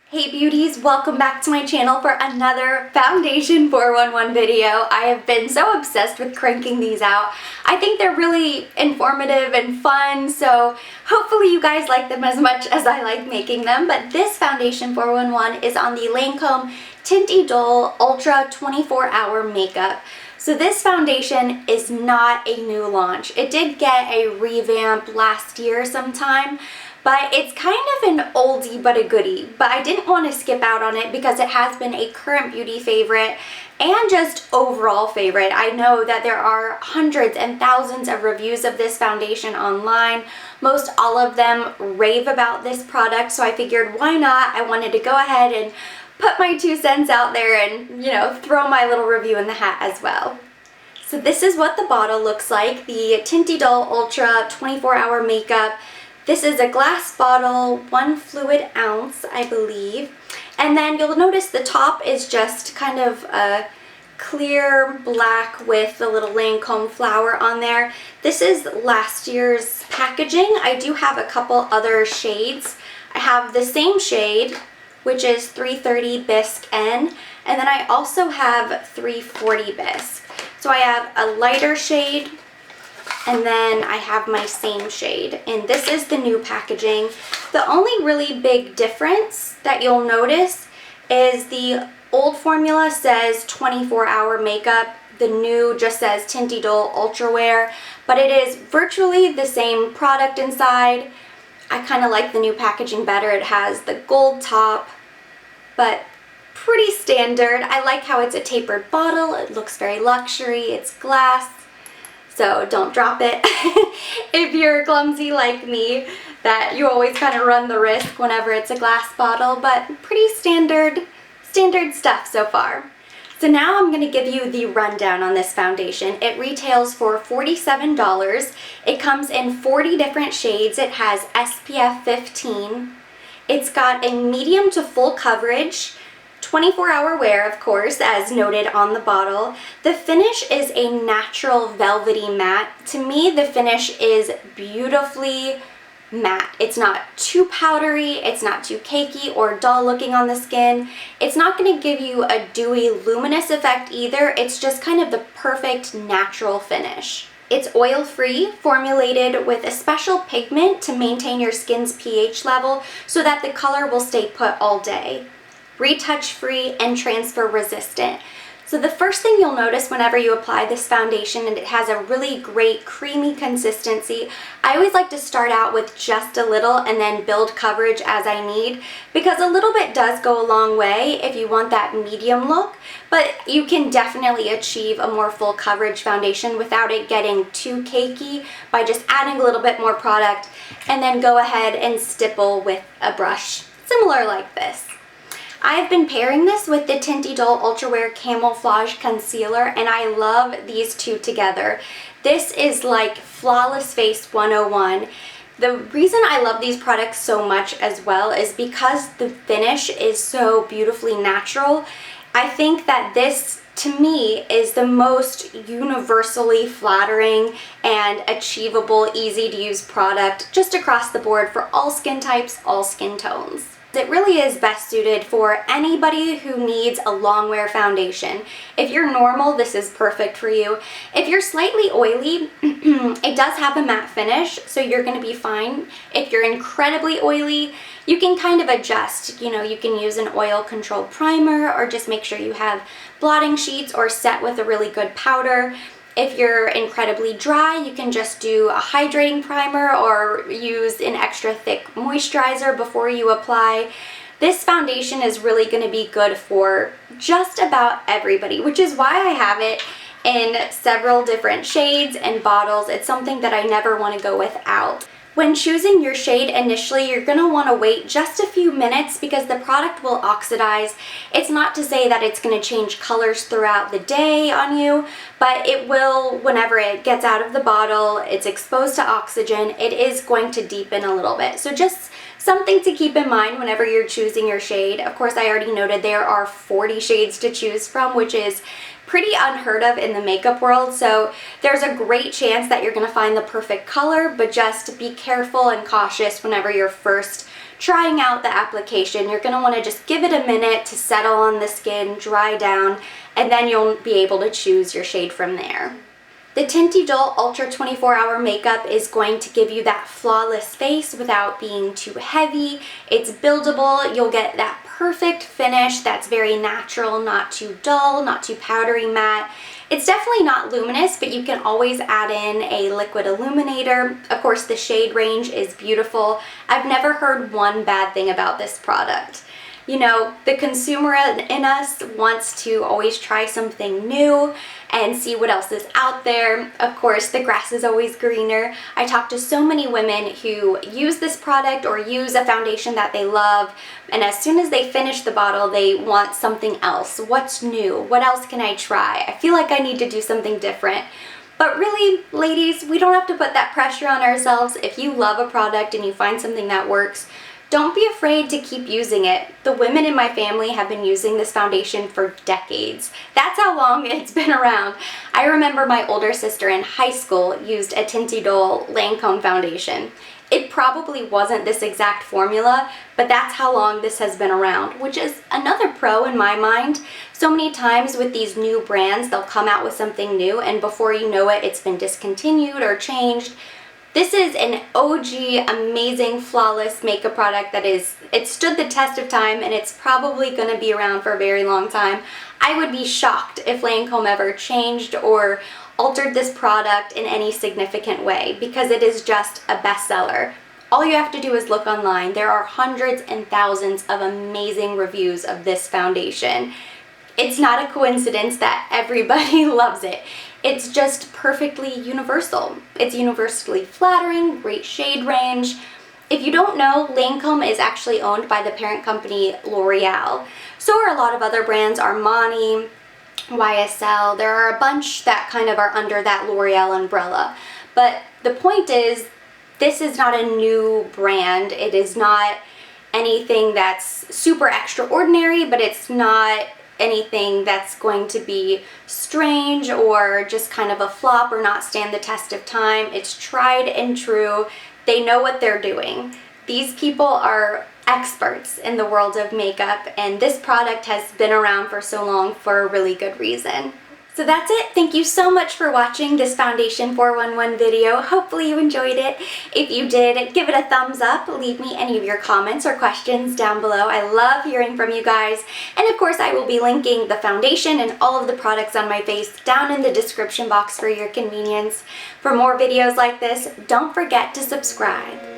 Hey beauties, welcome back to my channel for another Foundation 411 video. I have been so obsessed with cranking these out. I think they're really informative and fun, so hopefully you guys like them as much as I like making them. But this Foundation 411 is on the Lancome Teint Idole Ultra 24-Hour Makeup. So this foundation is not a new launch. It did get a revamp last year sometime, but it's kind of an oldie but a goodie. But I didn't want to skip out on it because it has been a current beauty favorite and just overall favorite. I know that there are hundreds and thousands of reviews of this foundation online. Most all of them rave about this product, so I figured why not? I wanted to go ahead and put my 2 cents out there and, you know, throw my little review in the hat as well. So this is what the bottle looks like, the Teint Idole Ultra 24-Hour Makeup. This is a glass bottle, 1 fluid ounce, I believe. And then you'll notice the top is just kind of a clear black with the little Lancome flower on there. This is last year's packaging. I do have a couple other shades. I have the same shade, which is 330 Bisque N, and then I also have 340 Bisque. So I have a lighter shade, and then I have my same shade, and this is the new packaging. The only really big difference that you'll notice is the old formula says 24-hour makeup. The new just says Teint Idole Ultra Wear, but it is virtually the same product inside. I kind of like the new packaging better. It has the gold top, but pretty standard. I like how it's a tapered bottle. It looks very luxury. It's glass, so don't drop it. If you're clumsy like me, that you always kind of run the risk whenever it's a glass bottle, but pretty standard stuff so far. So now I'm going to give you the rundown on this foundation. It retails for $47. It comes in 40 different shades. It has SPF 15. It's got a medium to full coverage, 24-hour wear, of course, as noted on the bottle. The finish is a natural velvety matte. To me, the finish is beautifully matte. It's not too powdery, it's not too cakey or dull looking on the skin. It's not going to give you a dewy, luminous effect either. It's just kind of the perfect natural finish. It's oil-free, formulated with a special pigment to maintain your skin's pH level so that the color will stay put all day. Retouch-free and transfer-resistant. So the first thing you'll notice whenever you apply this foundation, and it has a really great creamy consistency. I always like to start out with just a little and then build coverage as I need, because a little bit does go a long way if you want that medium look, but you can definitely achieve a more full coverage foundation without it getting too cakey by just adding a little bit more product, and then go ahead and stipple with a brush, similar like this. I've been pairing this with the Teint Idole Ultra Wear Camouflage Concealer, and I love these two together. This is like Flawless Face 101. The reason I love these products so much as well is because the finish is so beautifully natural. I think that this, to me, is the most universally flattering and achievable, easy to use product just across the board for all skin types, all skin tones. It really is best suited for anybody who needs a long wear foundation. If you're normal, this is perfect for you. If you're slightly oily, it does have a matte finish, so you're going to be fine. If you're incredibly oily, you can kind of adjust. You know, you can use an oil controlled primer, or just make sure you have blotting sheets or set with a really good powder. If you're incredibly dry, you can just do a hydrating primer or use an extra thick moisturizer before you apply. This foundation is really going to be good for just about everybody, which is why I have it in several different shades and bottles. It's something that I never want to go without. When choosing your shade initially, you're going to want to wait just a few minutes because the product will oxidize. It's not to say that it's going to change colors throughout the day on you, but it will whenever it gets out of the bottle, it's exposed to oxygen, it is going to deepen a little bit. So just something to keep in mind whenever you're choosing your shade. Of course, I already noted there are 40 shades to choose from, which is pretty unheard of in the makeup world, so there's a great chance that you're going to find the perfect color, but just be careful and cautious whenever you're first trying out the application, you're going to want to just give it a minute to settle on the skin, dry down, and then you'll be able to choose your shade from there. The Teint Idole Ultra 24-Hour Makeup is going to give you that flawless face without being too heavy. It's buildable. You'll get that perfect finish that's very natural, not too dull, not too powdery matte. It's definitely not luminous, but you can always add in a liquid illuminator. Of course, the shade range is beautiful. I've never heard one bad thing about this product. You know, the consumer in us wants to always try something new and see what else is out there. Of course, the grass is always greener. I talk to so many women who use this product or use a foundation that they love, and as soon as they finish the bottle, they want something else. What's new? What else can I try? I feel like I need to do something different. But really, ladies, we don't have to put that pressure on ourselves. If you love a product and you find something that works, don't be afraid to keep using it. The women in my family have been using this foundation for decades. That's how long it's been around. I remember my older sister in high school used a Teint Idole Lancome foundation. It probably wasn't this exact formula, but that's how long this has been around, which is another pro in my mind. So many times with these new brands, they'll come out with something new, and before you know it, it's been discontinued or changed. This is an OG, amazing, flawless makeup product that it stood the test of time, and it's probably going to be around for a very long time. I would be shocked if Lancome ever changed or altered this product in any significant way because it is just a bestseller. All you have to do is look online. There are hundreds and thousands of amazing reviews of this foundation. It's not a coincidence that everybody loves it. It's just perfectly universal. It's universally flattering, great shade range. If you don't know, Lancome is actually owned by the parent company L'Oreal. So are a lot of other brands, Armani, YSL. There are a bunch that kind of are under that L'Oreal umbrella. But the point is, this is not a new brand. It is not anything that's super extraordinary, but it's not anything that's going to be strange or just kind of a flop or not stand the test of time. It's tried and true. They know what they're doing. These people are experts in the world of makeup, and this product has been around for so long for a really good reason. So that's it. Thank you so much for watching this Foundation 411 video. Hopefully you enjoyed it. If you did, give it a thumbs up. Leave me any of your comments or questions down below. I love hearing from you guys. And of course, I will be linking the foundation and all of the products on my face down in the description box for your convenience. For more videos like this, don't forget to subscribe.